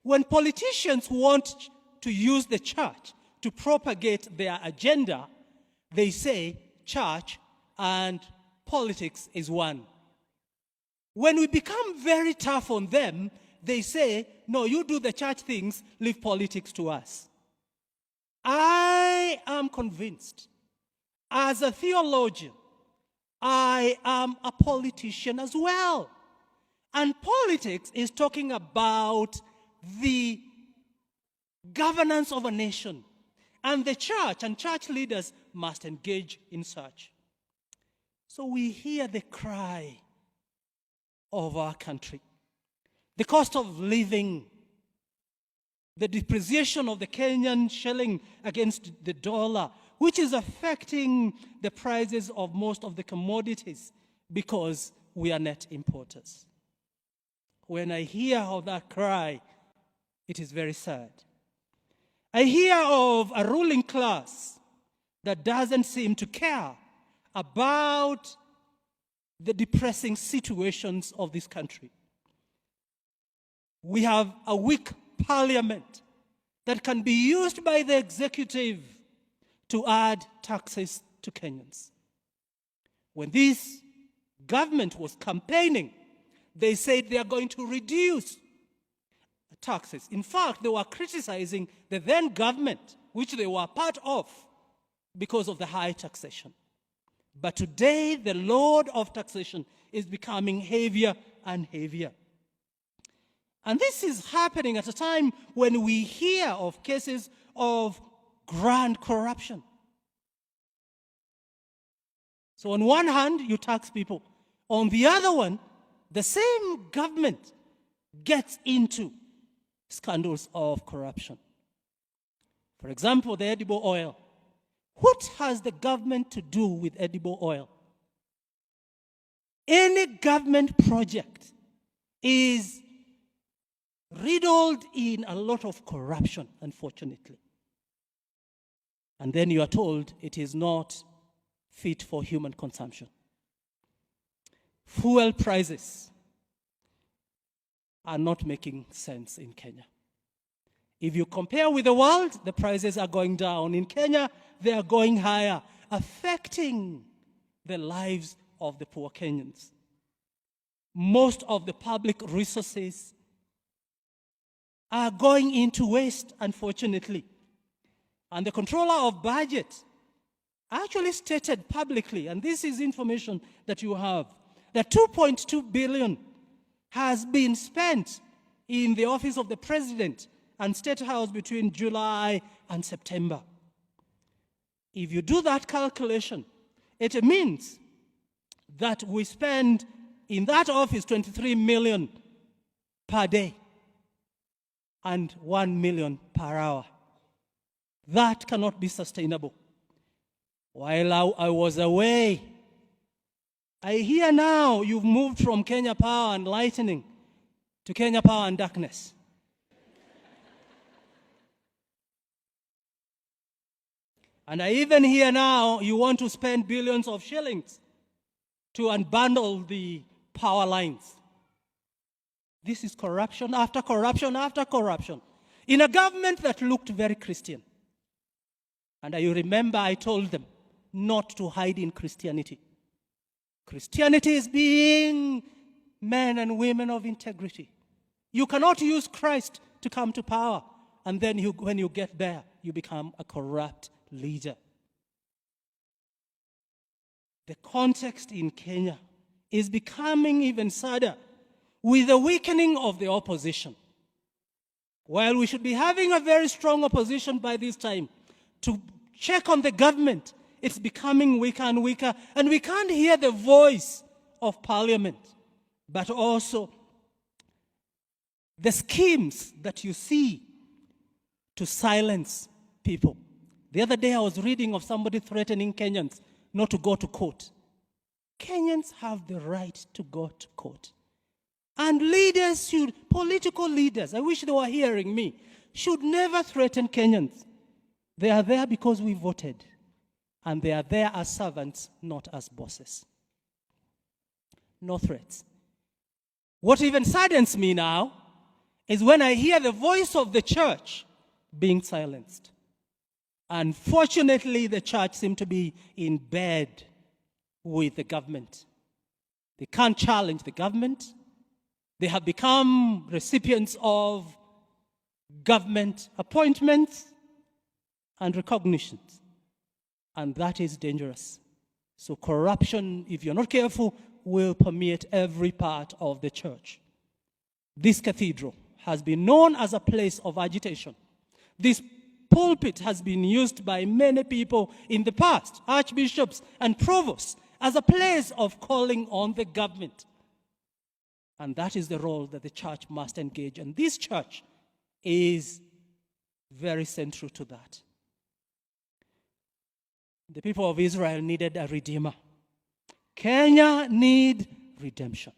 when politicians want to use the church to propagate their agenda, they say church and politics is one. When we become very tough on them, they say, no, you do the church things, leave politics to us. I am convinced, as a theologian, I am a politician as well. And politics is talking about the governance of a nation. And the church and church leaders must engage in such. So we hear the cry of our country. The cost of living, the depreciation of the Kenyan shilling against the dollar, which is affecting the prices of most of the commodities because we are net importers. When I hear of that cry, it is very sad. I hear of a ruling class that doesn't seem to care about the depressing situations of this country. We have a weak parliament that can be used by the executive to add taxes to Kenyans. When this government was campaigning, they said they are going to reduce taxes. In fact, they were criticizing the then government, which they were part of, because of the high taxation. But today, the load of taxation is becoming heavier and heavier. And this is happening at a time when we hear of cases of grand corruption. So on one hand, you tax people. On the other one, the same government gets into scandals of corruption. For example, the edible oil. What has the government to do with edible oil? Any government project is riddled in a lot of corruption, unfortunately. And then you are told it is not fit for human consumption. Fuel prices are not making sense in Kenya. If you compare with the world, the prices are going down. In Kenya, they are going higher, affecting the lives of the poor Kenyans. Most of the public resources are going into waste, unfortunately. And the controller of budget actually stated publicly, and this is information that you have, that 2.2 billion has been spent in the office of the president and State House between July and September. If you do that calculation, it means that we spend in that office 23 million per day and 1 million per hour. That cannot be sustainable. While I was away, I hear now you've moved from Kenya Power and Lightning to Kenya Power and Darkness. And I even hear now you want to spend billions of shillings to unbundle the power lines. This is corruption after corruption after corruption in a government that looked very Christian. And you remember I told them not to hide in Christianity. Christianity is being men and women of integrity. You cannot use Christ to come to power, and then when you get there, you become a corrupt leader. The context in Kenya is becoming even sadder with the weakening of the opposition. While we should be having a very strong opposition by this time to check on the government, it's becoming weaker and weaker, and we can't hear the voice of parliament, but also the schemes that you see to silence people. The other day I was reading of somebody threatening Kenyans not to go to court. Kenyans have the right to go to court. And leaders should, political leaders, I wish they were hearing me, should never threaten Kenyans. They are there because we voted. And they are there as servants, not as bosses. No threats. What even saddens me now is when I hear the voice of the church being silenced. Unfortunately, the church seems to be in bed with the government. They can't challenge the government. They have become recipients of government appointments and recognitions. And that is dangerous. So corruption, if you're not careful, will permeate every part of the church. This cathedral has been known as a place of agitation. This pulpit has been used by many people in the past, archbishops and provosts, as a place of calling on the government. And that is the role that the church must engage. And this church is very central to that. The people of Israel needed a redeemer. Kenya needs redemption.